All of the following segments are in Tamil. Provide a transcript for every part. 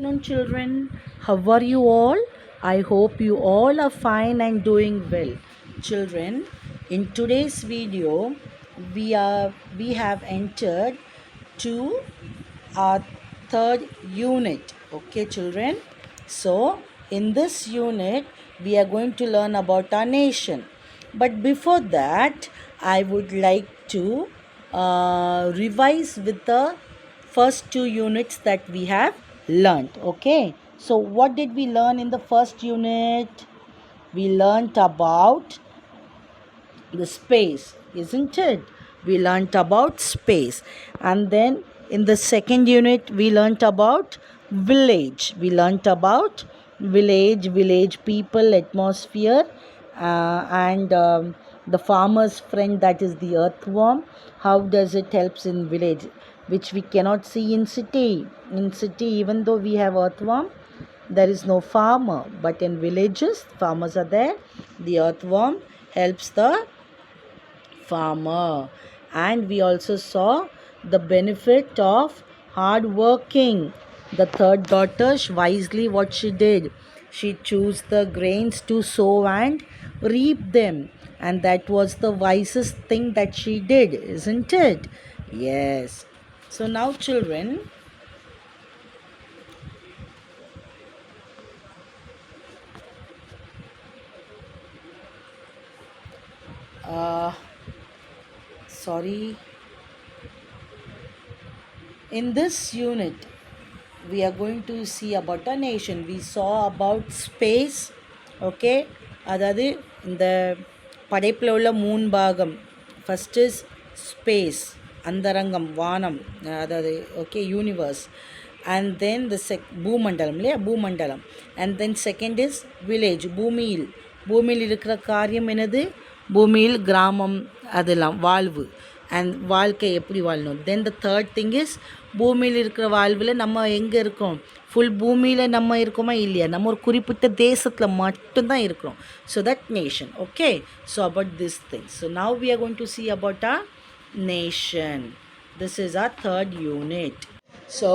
afternoon, children. How are you all? I hope you all are fine and doing well. Children, in today's video, we have entered to our third unit. Okay, children. So, in this unit, we are going to learn about our nation. But before that, I would like to revise with the first two units that we have learned. Okay, so what did we learn in the first unit? We learned about the space, isn't it? We learnt about space. And then in the second unit, we learnt about village. We learnt about village people, atmosphere, and the farmer's friend, that is the earthworm. How does it helps in village, which we cannot see in city. In city, even though we have earthworm, there is no farmer, but in villages farmers are there. The earthworm helps the farmer. And we also saw the benefit of hard working. The third daughter, wisely what she did, she chose the grains to sow and reap them, and that was the wisest thing that she did, isn't it? Yes. So now, children, uh, sorry, in this unit we are going to see about a nation. We saw about space. Okay, அதாவது இந்த படைப்பில் உள்ள மூணு பாகம். ஃபஸ்ட் இஸ் ஸ்பேஸ், அந்தரங்கம், வானம், அதாவது ஓகே யூனிவர்ஸ். அண்ட் தென் பூமண்டலம் இல்லையா, பூமண்டலம். And then second is village, பூமியில். பூமியில் இருக்கிற காரியம் என்னது? பூமியில் கிராமம், அதெல்லாம் வாழ்வு அண்ட் வாழ்க்கை எப்படி வாழணும். தென் த தேர்ட் திங் இஸ் பூமியில் இருக்கிற வாழ்வில் நம்ம எங்கே இருக்கோம்? ஃபுல் பூமியில் நம்ம இருக்கோமா இல்லையா? நம்ம ஒரு குறிப்பிட்ட தேசத்தில் மட்டும்தான் இருக்கிறோம். So that nation. Okay, so about this thing. So now we are going to see about our nation. This is our third unit. So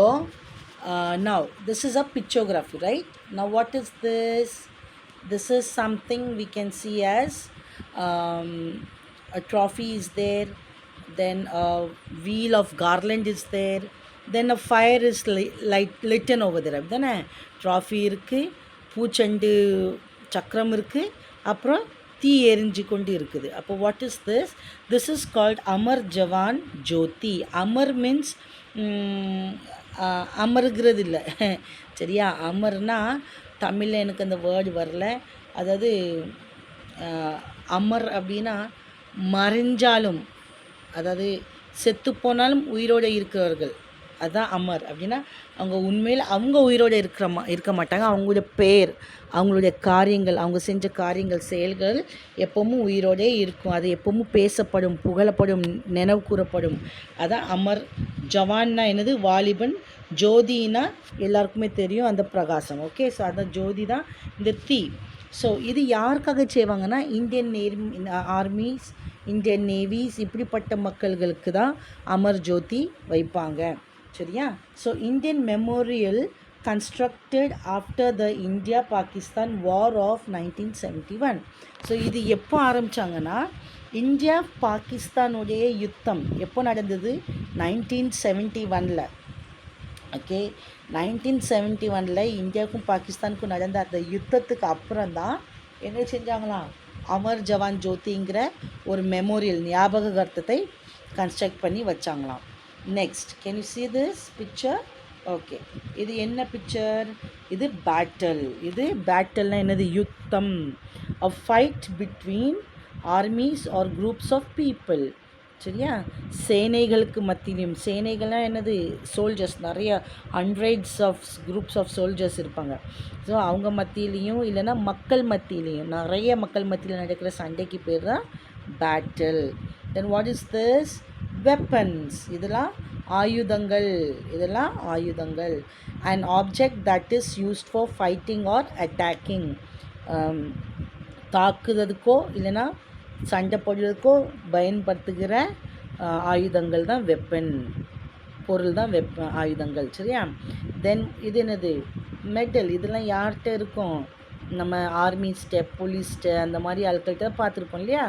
now this is a pictography, right? Now what is this? This is something we can see as a trophy is there, then a wheel of garland is there, then a fire is lit over there. அப்படிதானே? ட்ராஃபி இருக்குது, பூச்செண்டு சக்கரம் இருக்குது, அப்புறம் தீ எரிஞ்சு கொண்டு இருக்குது. அப்போ what is this? This is called Amar Jawan Jyoti. Amar means அமருங்கிறது இல்லை, சரியா? அமர்னா தமிழில் எனக்கு அந்த வேர்டு வரல. அதாவது அமர் அப்படின்னா மறைஞ்சாலும், அதாவது செத்து போனாலும் உயிரோடு இருக்கிறவர்கள், அதுதான் அமர். அப்படின்னா அவங்க உண்மையில் அவங்க உயிரோடு இருக்க மாட்டாங்க. அவங்களுடைய பேர், அவங்களுடைய காரியங்கள், அவங்க செஞ்ச காரியங்கள், செயல்கள் எப்பவும் உயிரோடே இருக்கும். அது எப்பவும் பேசப்படும், புகழப்படும், நினைவு கூறப்படும். அதான் அமர். ஜவான்னா என்னது? வாலிபன். ஜோதினா எல்லாருக்குமே தெரியும், அந்த பிரகாசம். ஓகே, ஸோ அந்த ஜோதி தான் இந்த தீ. ஸோ இது யாருக்காக செய்வாங்கன்னா, இந்தியன் ஆர்மிஸ், இந்தியன் நேவிஸ், இப்படிப்பட்ட மக்கள்களுக்கு தான் அமர் ஜோதி வைப்பாங்க, சரியா? So Indian memorial constructed after the India Pakistan war of 1971. So இது எப்போ ஆரம்பித்தாங்கன்னா, இந்தியா பாகிஸ்தானுடைய யுத்தம் எப்போ நடந்தது? 1971. ஓகே, 1971 இந்தியாவுக்கும் பாகிஸ்தானுக்கும் நடந்த அந்த யுத்தத்துக்கு அப்புறம் தான் என்ன செஞ்சாங்களாம்? அமர் ஜவான் ஜோதிங்கிற ஒரு மெமோரியல், ஞாபகார்த்தத்தை கன்ஸ்ட்ரக்ட் பண்ணி வச்சாங்களாம். Next, can you see this picture? Okay, இது என்ன பிக்சர்? இது பேட்டல். இது பேட்டல்னால் என்னது? யுத்தம். a fight between armies or groups of people, சரியா? சேனைகளுக்கு மத்தியிலும். சேனைகள்லாம் என்னது? சோல்ஜர்ஸ். நிறைய hundreds of groups of soldiers இருப்பாங்க. ஸோ அவங்க மத்தியிலையும், இல்லைன்னா மக்கள் மத்தியிலையும், நிறைய மக்கள் மத்தியில் நடக்கிற சண்டைக்கு பேர் தான் battle. Then what is this? Weapons. இதெல்லாம் ஆயுதங்கள். இதெல்லாம் ஆயுதங்கள். And object that is used for fighting or attacking. தாக்குதலுக்கோ இல்லைன்னா சண்டை போடுறதுக்கோ பயன்படுத்துகிற ஆயுதங்கள் தான் வெப்பன். பொருள் தான் ஆயுதங்கள், சரியா? தென் இது என்னது? மெடல் இதெல்லாம் யார்கிட்ட இருக்கும்? நம்ம ஆர்மிஸ்ட்ட, போலீஸ்ட்ட அந்த மாதிரி ஆட்கள்கிட்ட பார்த்துருப்போம் இல்லையா?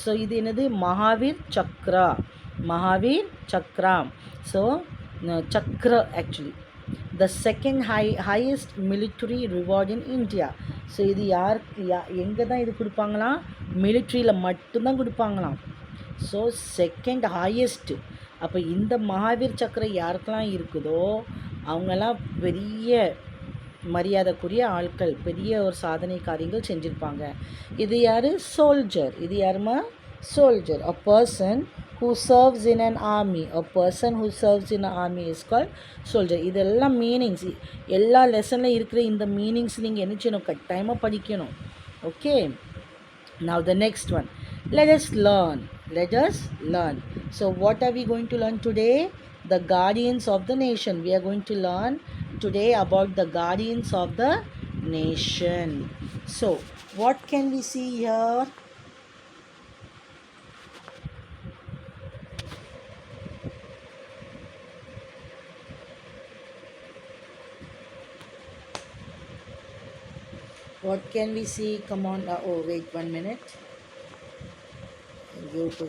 ஸோ இது என்னது? Mahavir Chakra. Mahavir Chakra. So Chakra actually the second highest military reward in India. So இது யாருக்கு எங்கே தான் இது கொடுப்பாங்களாம்? மிலிட்ரியில் மட்டும்தான் கொடுப்பாங்களாம். So second highest. அப்போ இந்த மகாவீர் சக்கரை யாருக்கெல்லாம் இருக்குதோ அவங்கெல்லாம் பெரிய மரியாதைக்குரிய ஆட்கள், பெரிய ஒரு சாதனை காரியங்கள் செஞ்சுருப்பாங்க. இது யார்? சோல்ஜர். இது யாருமா? Soldier. A person who serves in an army. A person who serves in an army is called soldier. இதெல்லாம் மீனிங்ஸ், எல்லா லெசனில் இருக்கிற இந்த மீனிங்ஸ் நீங்கள் என்ன செய்யணும்? கட்டாயமாக படிக்கணும். Okay, now the next one, let us learn. So what are we going to learn today? The guardians of the nation. We are going to learn today about the guardians of the nation. So what can we see here? What can we see? Come on. Oh, wait 1 minute. Go to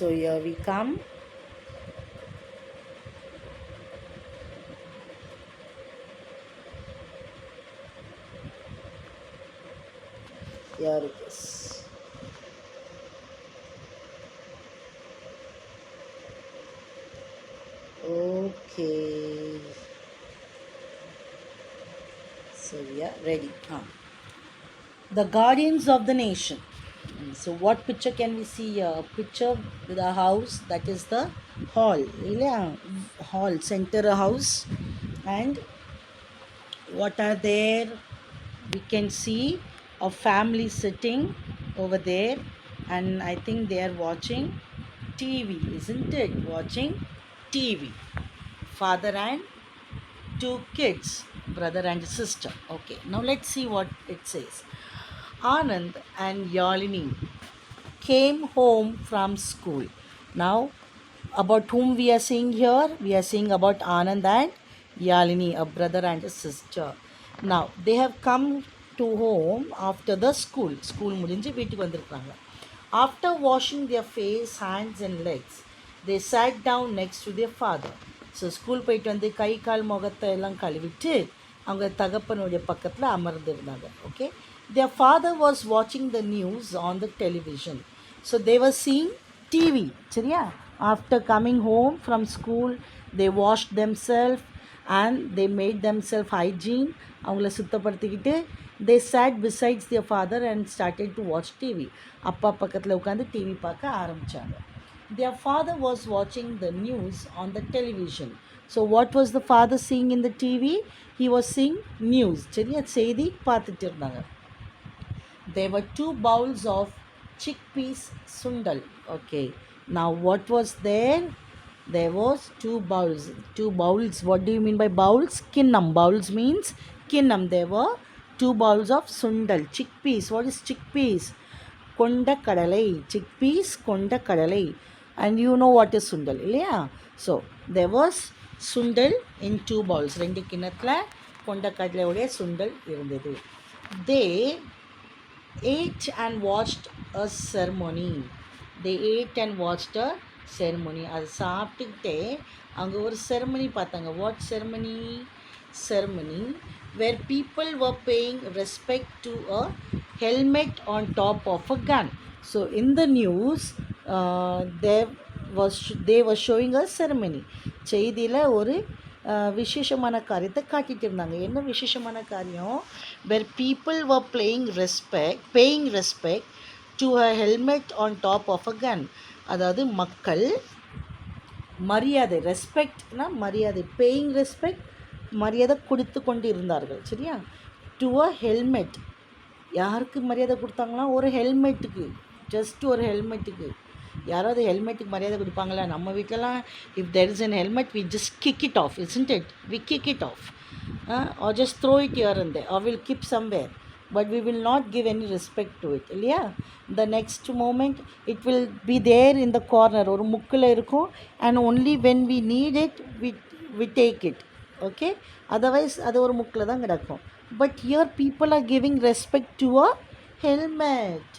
so here we come. Here it is. Okay, so we are ready. The guardians of the nation. So what picture can we see here? A picture with a house, that is the hall. Hall, center a house, and what are there? We can see a family sitting over there, and I think they are watching TV, isn't it? Watching TV. Father and two kids, brother and sister. Okay, now let's see what it says. Anand and Yalini came home from school. Now, about whom we are seeing here? We are seeing about Anand and Yalini, a brother and a sister. Now, they have come to home after the school. School முடிஞ்சு வீட்டுக்கு வந்திருக்காங்க. After washing their face, hands and legs, they sat down next to their father. So school போயிட்டு வந்து கை கால் முகத்தை எல்லாம் கழுவிட்டு அவங்க தகப்பனுடைய பக்கத்தில் அமர்ந்திருந்தாங்க. Okay, their father was watching the news on the television. So they were seeing TV. சரியா? After coming home from school, they washed themselves and they made themselves hygiene. அவங்கள சுத்தப்படுத்திக்கிட்டு they sat besides their father and started to watch TV. அப்பா பக்கத்தில் உட்காந்து டிவி பார்க்க ஆரம்பித்தாங்க. Their father was watching the news on the television. So what was the father seeing in the TV? He was seeing news. சரியா? செய்தி பார்த்துட்டு இருந்தாங்க. There were 2 bowls of chickpeas sundal. Okay, now what was there? There was 2 bowls. 2 bowls. What do you mean by bowls? Kinnam. Bowls means kinnam. There were 2 bowls of sundal. Chickpeas. What is chickpeas? Konda kadalai. Chickpeas konda kadalai. And you know what is sundal, இல்லையா? So there was sundal in 2 bowls. 2 கிண்ணத்தில் கொண்ட கடலையுடைய சுண்டல் இருந்தது. They ate and watched a ceremony. They ate and watched a ceremony. அது சாப்பிட்டுக்கிட்டே அங்கே ஒரு செரமனி பார்த்தாங்க. What ceremony? Ceremony where people were paying respect to a helmet on top of a gun. So in the news, they were showing a ceremony. செய்தியில் ஒரு விசேஷமான காரியத்தை காட்டிகிட்டு இருந்தாங்க. என்ன விசேஷமான காரியம்? where people were paying respect to a helmet on top of a gun. அதாவது மக்கள் மரியாதை, ரெஸ்பெக்ட்னா மரியாதை, பேயிங் ரெஸ்பெக்ட், மரியாதை கொடுத்து கொண்டு இருந்தார்கள். சரியா? டு அ ஹெல்மெட், யாருக்கு மரியாதை கொடுத்தாங்களா? ஒரு ஹெல்மெட்டுக்கு, ஜஸ்ட் ஒரு ஹெல்மெட்டுக்கு. யாராவது ஹெல்மெட்டுக்கு மரியாதை கொடுப்பாங்களா? நம்ம வீட்டிலலாம் if there is an helmet we just kick it off, isn't it? We kick it off, or just throw it here and there, or will keep somewhere, but we will not give any respect to it, இல்லையா? the next moment it will be there in the corner, ஒரு முக்கில் இருக்கும், and only when we need it we take it, okay? otherwise அது ஒரு முக்கில் தான் கிடக்கும். but here people are giving respect to a helmet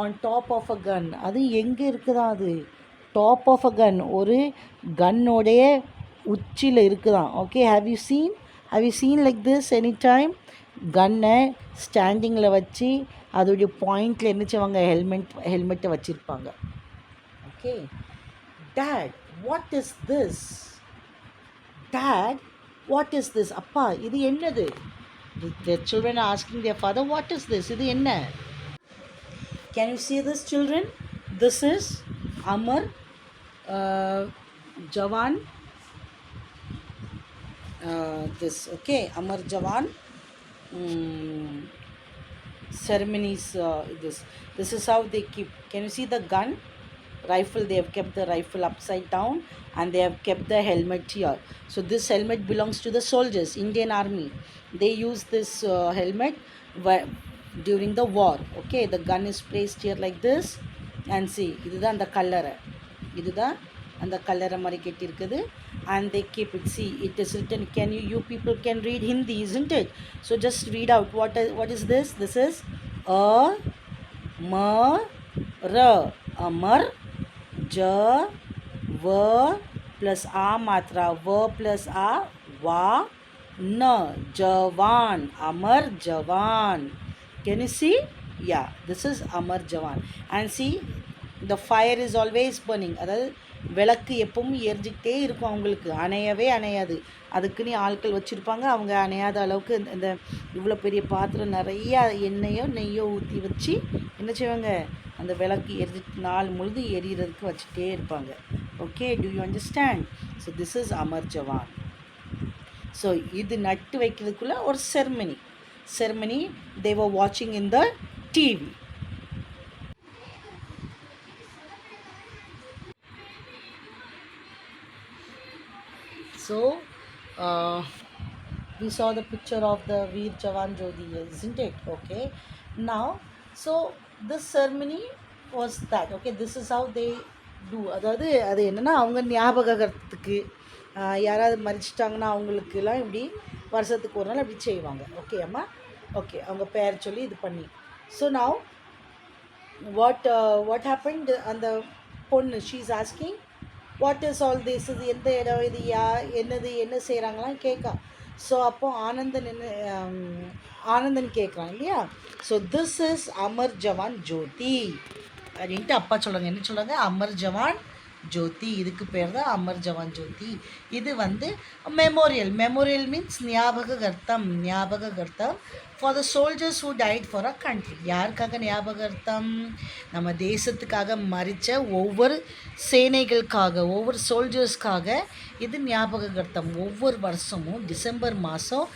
on top of a gun. அது எங்கே இருக்குதா? அது top of a gun, ஒரு கன்னோடைய உச்சியில் இருக்குதான். okay, have you seen like this anytime? கன்னை ஸ்டாண்டிங்கில் வச்சு அதோடைய பாயிண்டில் என்ன செய்வாங்க? ஹெல்மெட்டை வச்சுருப்பாங்க. Okay. Date, what is this? Date, what is this? அப்பா, இது என்னது? The children are asking their father, what is this? இது என்ன? Can you see this, children? This is Amar Jawan. This, okay, Amar Jawan ceremonies. This is how they keep. Can you see the gun, rifle? They have kept the rifle upside down and they have kept the helmet here. So this helmet belongs to the soldiers, Indian army. They use this helmet during the war. Okay, the gun is placed here like this, and see, இதுதான் அந்த கல்லறை, இதுதான் அந்த கல்லறை மாதிரி கட்டியிருக்குது, and they keep it. See, it is written. Can you people can read Hindi, isn't it? So just read out what is this? This is Amar, Amar, Ja, Va plus A matra, Va plus A, Va, Na, Jawan, Amar Jawan. Can you see? Yeah, this is Amar Jawan. And see, the fire is always burning. அதாவது விளக்கு எப்பவும் எரிஞ்சிக்கிட்டே இருக்கும், அவங்களுக்கு அணையவே அணையாது. அதுக்குன்னு ஆட்கள் வச்சுருப்பாங்க, அவங்க அணையாத அளவுக்கு இந்த இவ்வளோ பெரிய பாத்திரம் நிறையா எண்ணெயோ நெய்யோ ஊற்றி வச்சு என்ன செய்வாங்க? அந்த விளக்கு நாள் முழுது எரியறதுக்கு வச்சுட்டே இருப்பாங்க. Okay, to you understand? So this is Amar Jawan. So இது நட்டு வைக்கிறதுக்குள்ள ஒரு ceremony they were watching in the TV. So we saw the picture of the Veer Jawan Jyoti, isn't it? Okay, now so this ceremony was that. Okay, this is how they do. அதாவது அது என்னென்னா, அவங்க ஞாபகத்துக்கு யாராவது மறிச்சிட்டாங்கன்னா அவங்களுக்குலாம் இப்படி வருஷத்துக்கு ஒரு நாள் அப்படி செய்வாங்க. ஓகே அம்மா, ஓகே, அவங்க பேர் சொல்லி இது பண்ணி. So now what happened? அந்த பொண்ணு she is asking what is all this, இது எந்த இடம், இது என்னது, என்ன செய்கிறாங்களாம் கேட்கா. ஸோ அப்போது ஆனந்தன் கேட்குறான் இல்லையா? So this is Amar Jawan ஜோதி அப்படின்ட்டு அப்பா சொல்கிறாங்க. என்ன சொல்கிறாங்க? அமர் ஜவான் ஜோதி. இதுக்கு பேர் தான் அமர் ஜவான் ஜோதி. இது வந்து மெமோரியல் மீன்ஸ் ஞாபகர்த்தம் for the soldiers who died for a country. யாருக்காக ஞாபகர்த்தம்? நம்ம தேசத்துக்காக மறித்த ஒவ்வொரு சேனைகளுக்காக, ஒவ்வொரு சோல்ஜர்ஸ்க்காக இது ஞாபகர்த்தம். ஒவ்வொரு வருஷமும் டிசம்பர் மாதம்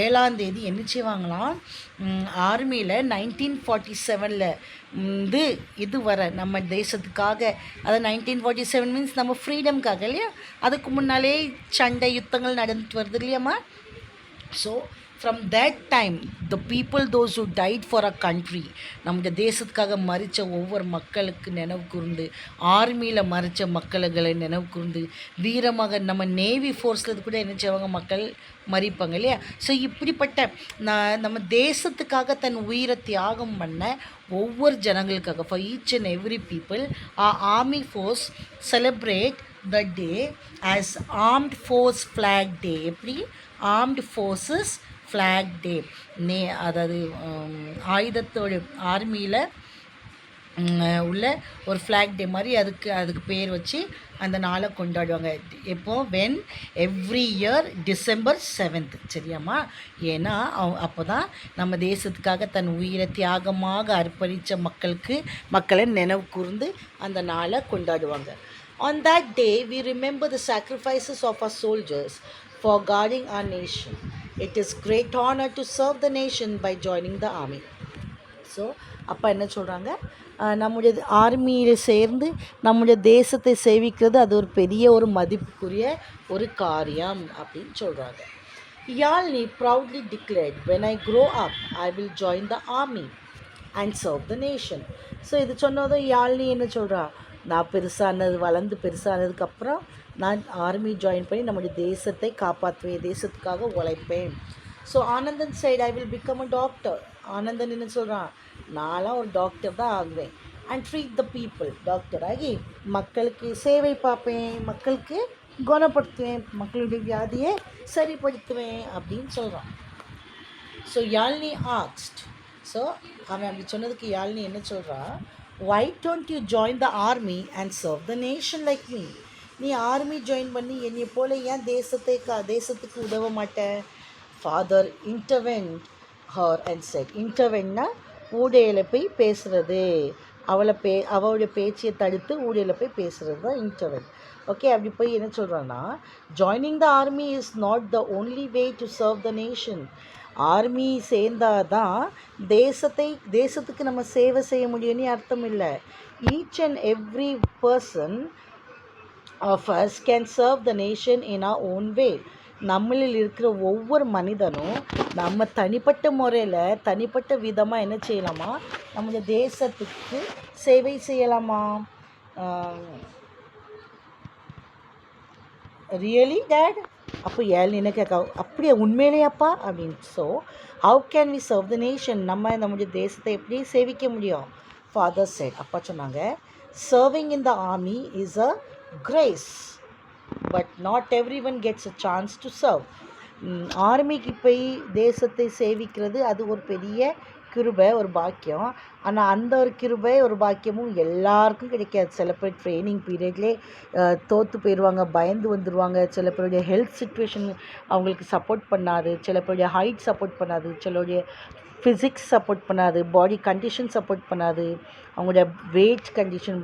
7ஆம் தேதி என்ன செய்வாங்களாம்? ஆர்மியில் 1947 இது வர நம்ம தேசத்துக்காக, அது 1947 மீன்ஸ் நம்ம ஃப்ரீடம்காக இல்லையா? அதுக்கு முன்னாலே சண்டை யுத்தங்கள் நடந்துட்டு வருது இல்லையாம்மா? So from that time the people, those who died for a country, நம்ம தேசத்துக்காக மறித்த ஒவ்வொரு மக்களுக்கு நினைவு கூர்ந்து, ஆர்மியில் மறித்த மக்களுகளை நினைவு கூர்ந்து, வீரமாக நம்ம நேவி ஃபோர்ஸில் கூட என்ன செய்வாங்க? மக்கள் மறிப்பாங்க இல்லையா? ஸோ இப்படிப்பட்ட நம்ம தேசத்துக்காக தன் உயிரை தியாகம் பண்ண ஒவ்வொரு ஜனங்களுக்காக, for each and every people, army force celebrate the day as armed force flag day. எப்படி? Armed forces flag day. அதாவது ஆயுதத்தோட ஆர்மியில் உள்ள ஒரு ஃப்ளாக் டே மாதிரி அதுக்கு பேர் வச்சு அந்த நாளை கொண்டாடுவாங்க. எப்போது? When every year December 7th. சரியாம்மா? ஏன்னா அப்போ தான் நம்ம தேசத்துக்காக தன் உயிரை தியாகமாக அர்ப்பணித்த மக்களை நினைவு கூர்ந்து அந்த நாளை கொண்டாடுவாங்க. On that day, we remember the sacrifices of our soldiers for guarding our nation. It is great honor to serve the nation by joining the army. So அப்பா என்ன சொல்கிறாங்க, நம்முடைய ஆர்மியில் சேர்ந்து நம்முடைய தேசத்தை சேவிக்கிறது அது ஒரு பெரிய ஒரு மதிப்புக்குரிய ஒரு காரியம் அப்படின்னு சொல்கிறாங்க. Yalni proudly declared, when I grow up, I will join the army and serve the nation. So இது சொன்னதும் யாழ்னி என்ன சொல்கிறா, நான் வளர்ந்து பெருசானதுக்கப்புறம் நான் ஆர்மி ஜாயின் பண்ணி நம்முடைய தேசத்தை காப்பாற்றுவேன், தேசத்துக்காக உழைப்பேன். So Anandan said I will become a doctor. Anandan என்ன சொல்கிறான், நான்லாம் ஒரு டாக்டர் தான் ஆகுவேன். And treat the people, doctor ஆகி மக்களுக்கு சேவை பார்ப்பேன், மக்களுக்கு குணப்படுத்துவேன், மக்களுடைய வியாதியை சரிப்படுத்துவேன் அப்படின்னு சொல்கிறான். ஸோ யாழ்னி ஆக்ஸ்ட், ஸோ அவன் அப்படி சொன்னதுக்கு யாழ்னி என்ன சொல்கிறா, why don't you join the army and serve the nation like me? நீ ஆர்மி ஜாயின் பண்ணி என்னை போல ஏன் தேசத்துக்கு உதவ மாட்டேன்? Father intervened her and said, இன்டர்வென்னா ஊடையில் போய் பேசுகிறது, அவளுடைய பேச்சையை தடுத்து ஊடையில் போய் பேசுகிறது தான் இன்டர்வென்ட். ஓகே, அப்படி போய் என்ன சொல்கிறான்னா, joining the army is not the only way to serve the nation. Army சேர்ந்தால் தான் தேசத்துக்கு நம்ம சேவை செய்ய முடியும்னு அர்த்தம் இல்லை. Each and every person of us can serve the nation in our own way. நம்மளில் இருக்கிற ஒவ்வொரு மனிதனும் நம்ம தனிப்பட்ட முறையில் தனிப்பட்ட விதமாக என்ன செய்யலாமா, நம்முடைய தேசத்துக்கு சேவை செய்யலாமா? Really dad? அப்போ என்ன கேட்க, அப்படியே உண்மையிலேயாப்பா அப்படின்னு. So how can we serve the nation, நம்முடைய தேசத்தை எப்படி சேவிக்க முடியும்? ஃபாதர் செட், அப்பா சொன்னாங்க, serving in the army is a grace, but not everyone gets a chance to serve. ஆர்மிக்கு போய் தேசத்தை சேவிக்கிறது அது ஒரு பெரிய கிருபை, ஒரு பாக்கியம். ஆனால் அந்த ஒரு கிருபை ஒரு பாக்கியமும் எல்லாருக்கும் கிடைக்காது. சில பேர் ட்ரைனிங் பீரியட்லேயே தோற்று போயிடுவாங்க, பயந்து வந்துடுவாங்க. சில பேருடைய ஹெல்த் சிச்சுவேஷன் அவங்களுக்கு சப்போர்ட் பண்ணாது, சில பேருடைய ஹைட் சப்போர்ட் பண்ணாது, சிலருடைய ஃபிசிக்ஸ் சப்போர்ட் பண்ணாது, பாடி கண்டிஷன் சப்போர்ட் பண்ணாது, அவங்களுடைய வெயிட் கண்டிஷன்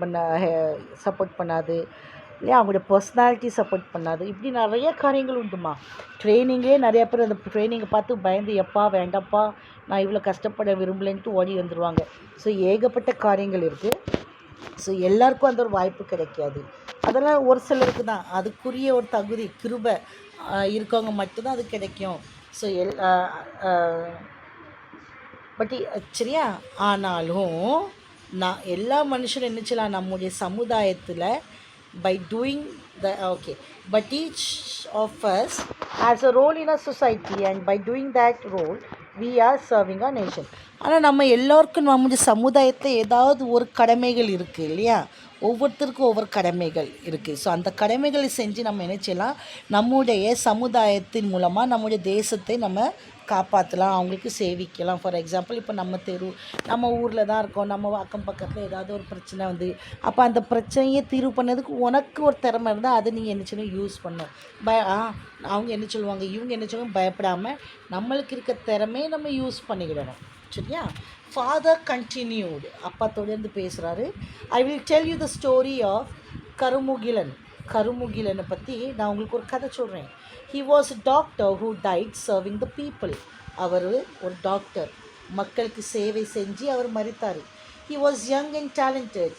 சப்போர்ட் பண்ணாது இல்லையா, அவங்களுடைய பர்சனாலிட்டி சப்போர்ட் பண்ணாது. இப்படி நிறைய காரியங்கள் உண்டுமா. ட்ரைனிங்கே நிறையா பேர் அந்த ட்ரைனிங்கை பார்த்து பயந்து, எப்பா வேண்டாப்பா நான் இவ்வளோ கஷ்டப்பட விரும்பலைன்ட்டு ஓடி வந்துடுவாங்க. ஸோ ஏகப்பட்ட காரியங்கள் இருக்குது. ஸோ எல்லாருக்கும் அந்த ஒரு வாய்ப்பு கிடைக்காது. அதெல்லாம் ஒரு சிலருக்கு தான் அதுக்குரிய ஒரு தகுதி கிருபை இருக்கவங்க மட்டும்தான் அது கிடைக்கும். ஸோ பட் சரியா, ஆனாலும் நான் எல்லா மனுஷனும் என்ன செய்யலாம், நம்முடைய சமுதாயத்தில் by doing the but each of us has a role in a society, and by doing that role we are serving our nation. ஆனால் நம்ம எல்லோருக்கும் நம்முடைய சமுதாயத்தில் ஏதாவது ஒரு கடமைகள் இருக்குது இல்லையா, ஒவ்வொருத்தருக்கும் ஒவ்வொரு கடமைகள் இருக்குது. ஸோ அந்த கடமைகளை செஞ்சு நம்ம என்ன செய்யலாம், நம்முடைய சமுதாயத்தின் மூலமாக நம்முடைய தேசத்தை நம்ம காப்பாற்றலாம், அவங்களுக்கு சேவிக்கலாம். ஃபார் எக்ஸாம்பிள், இப்போ நம்ம ஊரில் தான் இருக்கோம், நம்ம அக்கம் பக்கத்தில் ஏதாவது ஒரு பிரச்சனை வந்து, அப்போ அந்த பிரச்சனையை தீர்வு பண்ணதுக்கு உனக்கு ஒரு திறமை இருந்தால் அதை நீங்கள் என்ன செய்யணும், யூஸ் பண்ணணும். அவங்க என்ன சொல்லுவாங்க, இவங்க என்ன சொல்லுவாங்க, பயப்படாமல் நம்மளுக்கு இருக்க திறமையை நம்ம யூஸ் பண்ணிக்கிடணும். சரியா? ஃபாதர் கண்டினியூடு, அப்பா தொடர்ந்து பேசுகிறாரு. I will tell you the story of கருமுகிலனை பற்றி நான் உங்களுக்கு ஒரு கதை சொல்கிறேன். He was a doctor who died serving the people. அவர் ஒரு டாக்டர், மக்களுக்கு சேவை செஞ்சு அவர் மரித்தார். He was young and talented.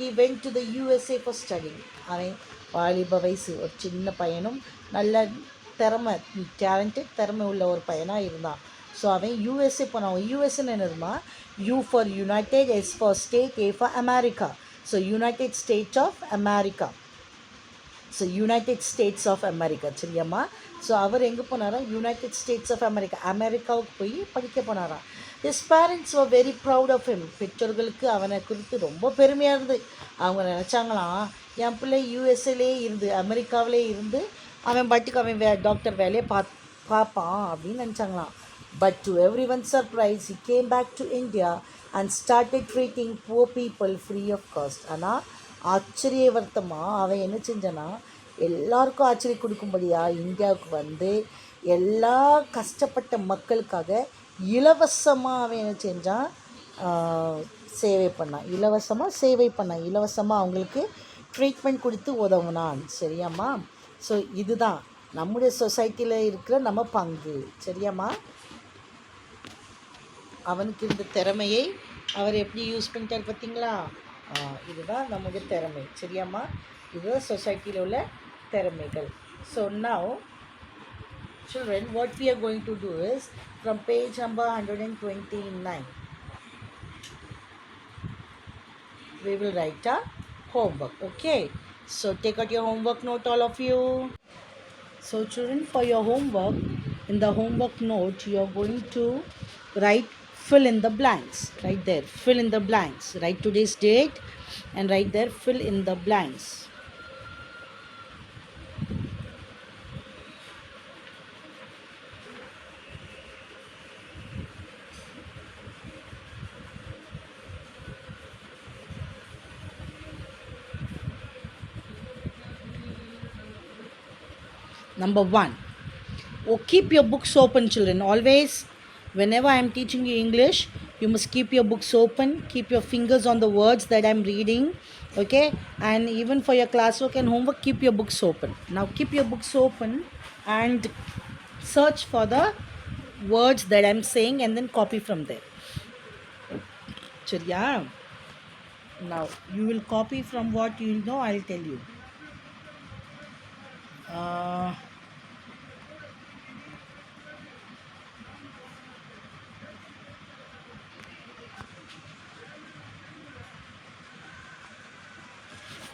He went to the USA for studying. அவன் வாலிப வயசு ஒரு சின்ன பையனும் நல்ல திறமை உள்ள ஒரு பையனாக இருந்தான். ஸோ அவன் யூஎஸ்ஏ போனான். யூஎஸ்ஏன்னு என்னதுமா, U for united, S for state, A for America. So United States of America. So United States of America. சரியாம்மா? ஸோ அவர் எங்கே போனாரா, யுனைடெட் ஸ்டேட்ஸ் ஆஃப் அமெரிக்காவுக்கு போய் படிக்க போனாராம். His parents were very proud of him. பெற்றோர்களுக்கு அவனை குறித்து ரொம்ப பெருமையாக இருந்து அவங்க நினச்சாங்களாம், என் பிள்ளை யூஎஸ்ஏலே இருந்து அமெரிக்காவிலே இருந்து அவன் பாட்டுக்கு அவன் டாக்டர் வேலையை பார்ப்பான் அப்படின்னு நினச்சாங்களாம். But to everyone surprise, he came back to India and started treating poor people free of cost. ஆனால் ஆச்சரியவர்த்தமாக அவன் என்ன செஞ்சானா, எல்லாருக்கும் ஆச்சரியம் கொடுக்கும்படியா இந்தியாவுக்கு வந்து எல்லா கஷ்டப்பட்ட மக்களுக்காக இலவசமாக அவன் என்ன செஞ்சான், சேவை பண்ணான். இலவசமாக அவங்களுக்கு ட்ரீட்மெண்ட் கொடுத்து உதவுனான். சரியாம்மா? ஸோ இதுதான் நம்முடைய சொசைட்டியில் இருக்கிற நம்ம பங்கு. சரியாம்மா? அவனுக்கு இருந்த திறமையை அவர் எப்படி யூஸ் பண்ணிட்டார் பார்த்தீங்களா? இதுதான் நம்முடைய திறமை. சரியாம்மா? இதுதான் சொசைட்டியில் உள்ள திறமைகள். So now children, what we are going to do is from page number 129 we will write a homework. Okay, so take out your homework note, all of you. So children, for your homework, in the homework note you are going to write fill in the blanks. Right there, fill in the blanks. Write today's date and write there fill in the blanks. Number 1. Oh, keep your books open, children. Always, whenever I am teaching you English, you must keep your books open. Keep your fingers on the words that I am reading. Okay? And even for your classwork and homework, keep your books open. Now, keep your books open and search for the words that I am saying and then copy from there. Chariya? Now, you will copy from what you know, I will tell you.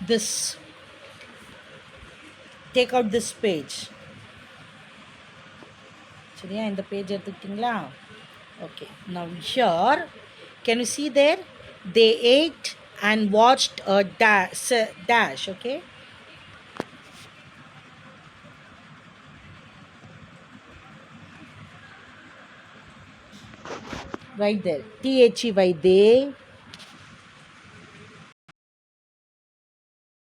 This, take out this page. சரியா? இந்த page எடுத்துக்கிட்டிங்களா? Okay, now here can you see there they ate and watched a dash. Okay, right there, THEY, they